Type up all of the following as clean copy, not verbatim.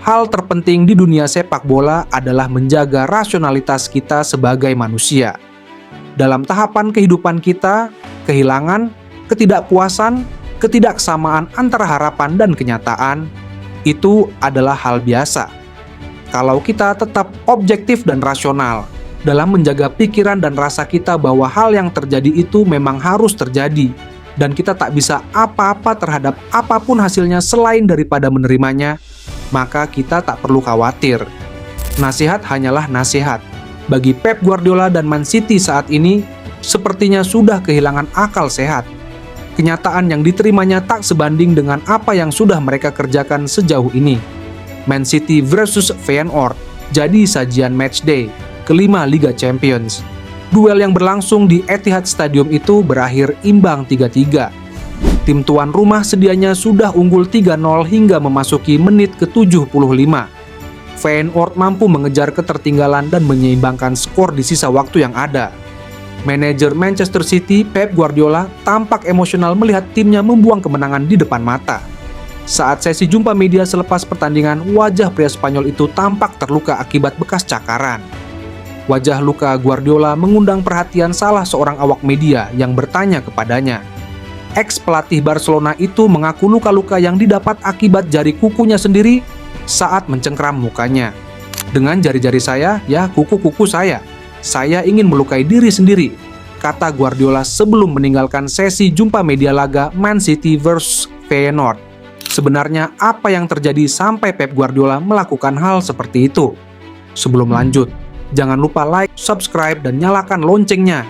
hal terpenting di dunia sepak bola adalah menjaga rasionalitas kita sebagai manusia. Dalam tahapan kehidupan kita, kehilangan, ketidakpuasan, ketidaksamaan antara harapan dan kenyataan, itu adalah hal biasa. Kalau kita tetap objektif dan rasional dalam menjaga pikiran dan rasa kita bahwa hal yang terjadi itu memang harus terjadi, dan kita tak bisa apa-apa terhadap apapun hasilnya selain daripada menerimanya, maka kita tak perlu khawatir. Nasihat hanyalah nasihat. Bagi Pep Guardiola dan Man City saat ini, sepertinya sudah kehilangan akal sehat. Kenyataan yang diterimanya tak sebanding dengan apa yang sudah mereka kerjakan sejauh ini. Man City versus Feyenoord jadi sajian matchday kelima Liga Champions. Duel yang berlangsung di Etihad Stadium itu berakhir imbang 3-3. Tim tuan rumah sedianya sudah unggul 3-0 hingga memasuki menit ke-75. Feyenoord mampu mengejar ketertinggalan dan menyeimbangkan skor di sisa waktu yang ada. Manajer Manchester City, Pep Guardiola, tampak emosional melihat timnya membuang kemenangan di depan mata. Saat sesi jumpa media selepas pertandingan, wajah pria Spanyol itu tampak terluka akibat bekas cakaran. Wajah luka Guardiola mengundang perhatian salah seorang awak media yang bertanya kepadanya. Ex-pelatih Barcelona itu mengaku luka-luka yang didapat akibat jari kukunya sendiri saat mencengkram mukanya. Dengan jari-jari saya, ya kuku-kuku saya ingin melukai diri sendiri, kata Guardiola sebelum meninggalkan sesi jumpa media laga Man City vs Feyenoord. Sebenarnya apa yang terjadi sampai Pep Guardiola melakukan hal seperti itu? Sebelum lanjut, jangan lupa like, subscribe, dan nyalakan loncengnya.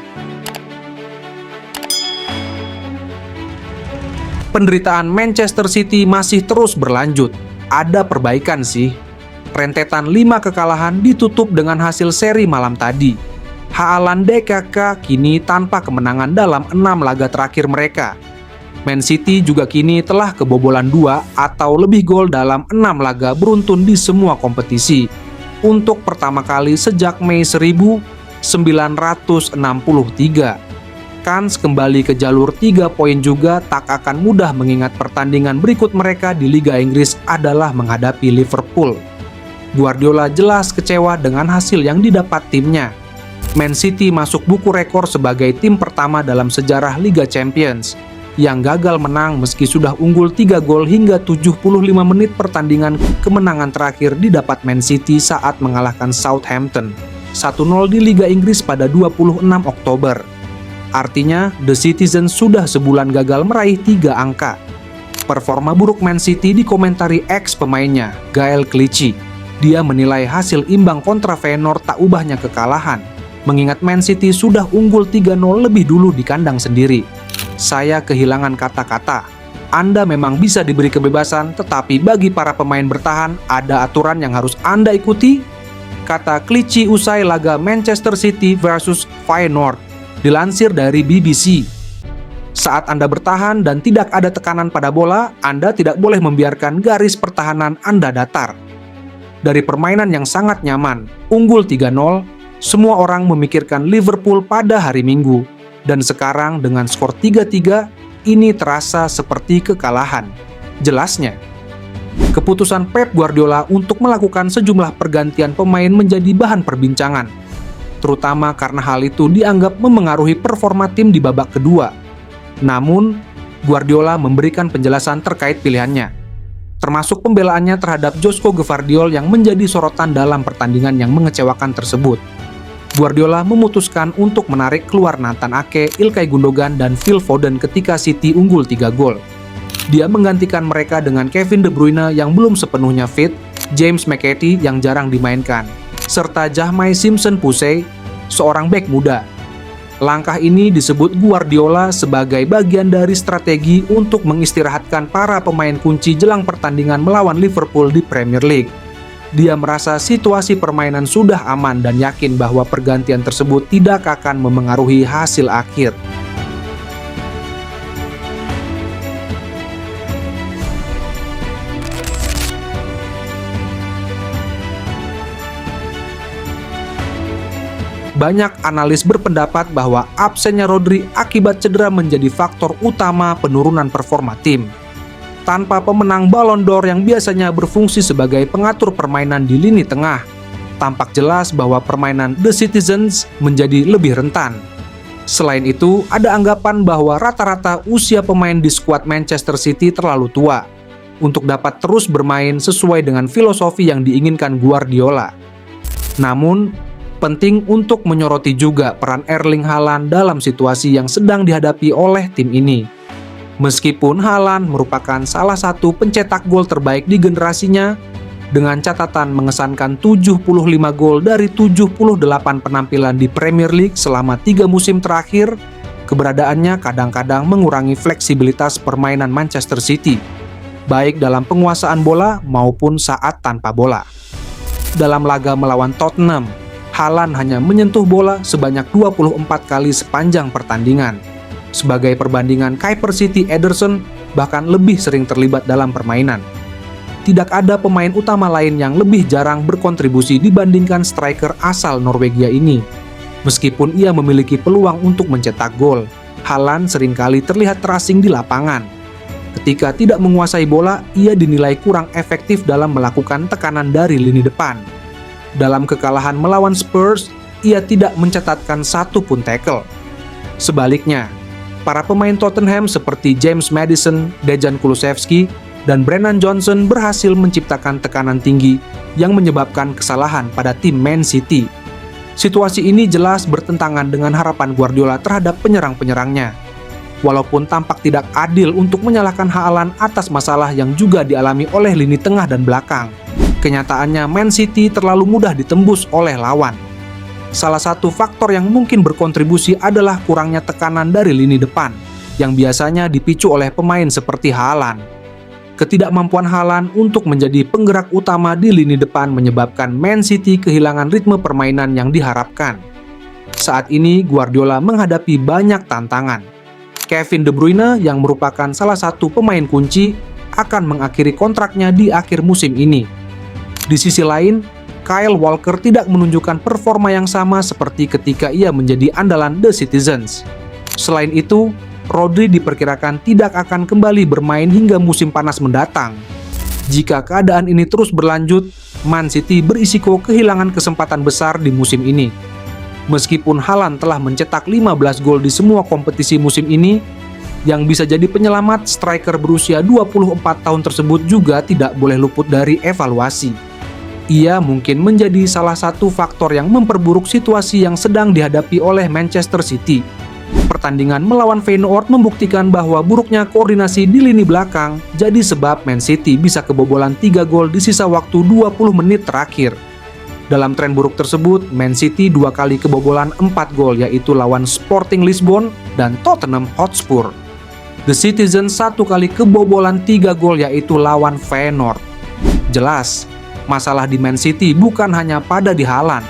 Penderitaan Manchester City masih terus berlanjut. Ada perbaikan sih. Rentetan 5 kekalahan ditutup dengan hasil seri malam tadi. Haaland DKK kini tanpa kemenangan dalam 6 laga terakhir mereka. Man City juga kini telah kebobolan 2 atau lebih gol dalam 6 laga beruntun di semua kompetisi. Untuk pertama kali sejak Mei 1963. Kans kembali ke jalur 3 poin juga tak akan mudah mengingat pertandingan berikut mereka di Liga Inggris adalah menghadapi Liverpool. Guardiola jelas kecewa dengan hasil yang didapat timnya. Man City masuk buku rekor sebagai tim pertama dalam sejarah Liga Champions yang gagal menang meski sudah unggul 3 gol hingga 75 menit pertandingan. Kemenangan terakhir didapat Man City saat mengalahkan Southampton 1-0 di Liga Inggris pada 26 Oktober. Artinya, The Citizens sudah sebulan gagal meraih 3 angka. Performa buruk Man City dikomentari ex-pemainnya, Gaël Clichy. Dia menilai hasil imbang kontra Feyenoord tak ubahnya kekalahan, mengingat Man City sudah unggul 3-0 lebih dulu di kandang sendiri. Saya kehilangan kata-kata. Anda memang bisa diberi kebebasan, tetapi bagi para pemain bertahan, ada aturan yang harus Anda ikuti, kata Clichy usai laga Manchester City versus Feyenoord. Dilansir dari BBC, saat Anda bertahan dan tidak ada tekanan pada bola, Anda tidak boleh membiarkan garis pertahanan Anda datar. Dari permainan yang sangat nyaman, unggul 3-0, semua orang memikirkan Liverpool pada hari Minggu. Dan sekarang dengan skor 3-3, ini terasa seperti kekalahan. Jelasnya, keputusan Pep Guardiola untuk melakukan sejumlah pergantian pemain menjadi bahan perbincangan, terutama karena hal itu dianggap memengaruhi performa tim di babak kedua. Namun, Guardiola memberikan penjelasan terkait pilihannya, termasuk pembelaannya terhadap Josko Gvardiol yang menjadi sorotan dalam pertandingan yang mengecewakan tersebut. Guardiola memutuskan untuk menarik keluar Nathan Ake, Ilkay Gundogan, dan Phil Foden ketika City unggul 3 gol. Dia menggantikan mereka dengan Kevin De Bruyne yang belum sepenuhnya fit, James McAtee yang jarang dimainkan, serta Jahmai Simpson-Pusey, seorang bek muda. Langkah ini disebut Guardiola sebagai bagian dari strategi untuk mengistirahatkan para pemain kunci jelang pertandingan melawan Liverpool di Premier League. Dia merasa situasi permainan sudah aman dan yakin bahwa pergantian tersebut tidak akan memengaruhi hasil akhir. Banyak analis berpendapat bahwa absennya Rodri akibat cedera menjadi faktor utama penurunan performa tim. tanpa pemenang Ballon d'Or yang biasanya berfungsi sebagai pengatur permainan di lini tengah, tampak jelas bahwa permainan The Citizens menjadi lebih rentan. Selain itu, ada anggapan bahwa rata-rata usia pemain di skuad Manchester City terlalu tua untuk dapat terus bermain sesuai dengan filosofi yang diinginkan Guardiola. Namun, penting untuk menyoroti juga peran Erling Haaland dalam situasi yang sedang dihadapi oleh tim ini. Meskipun Haaland merupakan salah satu pencetak gol terbaik di generasinya, dengan catatan mengesankan 75 gol dari 78 penampilan di Premier League selama 3 musim terakhir, keberadaannya kadang-kadang mengurangi fleksibilitas permainan Manchester City, baik dalam penguasaan bola maupun saat tanpa bola. Dalam laga melawan Tottenham, Haaland hanya menyentuh bola sebanyak 24 kali sepanjang pertandingan. Sebagai perbandingan, Keeper City Ederson bahkan lebih sering terlibat dalam permainan. Tidak ada pemain utama lain yang lebih jarang berkontribusi dibandingkan striker asal Norwegia ini. Meskipun ia memiliki peluang untuk mencetak gol, Haaland seringkali terlihat terasing di lapangan. Ketika tidak menguasai bola, ia dinilai kurang efektif dalam melakukan tekanan dari lini depan. Dalam kekalahan melawan Spurs, ia tidak mencatatkan satu pun tackle. Sebaliknya, para pemain Tottenham seperti James Maddison, Dejan Kulusevski, dan Brennan Johnson berhasil menciptakan tekanan tinggi yang menyebabkan kesalahan pada tim Man City. Situasi ini jelas bertentangan dengan harapan Guardiola terhadap penyerang-penyerangnya. Walaupun tampak tidak adil untuk menyalahkan Haaland atas masalah yang juga dialami oleh lini tengah dan belakang, kenyataannya Man City terlalu mudah ditembus oleh lawan. Salah satu faktor yang mungkin berkontribusi adalah kurangnya tekanan dari lini depan, yang biasanya dipicu oleh pemain seperti Haaland. Ketidakmampuan Haaland untuk menjadi penggerak utama di lini depan menyebabkan Man City kehilangan ritme permainan yang diharapkan. Saat ini Guardiola menghadapi banyak tantangan. Kevin De Bruyne yang merupakan salah satu pemain kunci akan mengakhiri kontraknya di akhir musim ini. Di sisi lain, Kyle Walker tidak menunjukkan performa yang sama seperti ketika ia menjadi andalan The Citizens. Selain itu, Rodri diperkirakan tidak akan kembali bermain hingga musim panas mendatang. Jika keadaan ini terus berlanjut, Man City berisiko kehilangan kesempatan besar di musim ini. Meskipun Haaland telah mencetak 15 gol di semua kompetisi musim ini, yang bisa jadi penyelamat striker berusia 24 tahun tersebut juga tidak boleh luput dari evaluasi. Ia mungkin menjadi salah satu faktor yang memperburuk situasi yang sedang dihadapi oleh Manchester City. Pertandingan melawan Feyenoord membuktikan bahwa buruknya koordinasi di lini belakang jadi sebab Man City bisa kebobolan 3 gol di sisa waktu 20 menit terakhir. Dalam tren buruk tersebut, Man City 2 kali kebobolan 4 gol, yaitu lawan Sporting Lisbon dan Tottenham Hotspur. The Citizens 1 kali kebobolan 3 gol, yaitu lawan Feyenoord. Jelas, masalah di Man City bukan hanya pada di Haaland,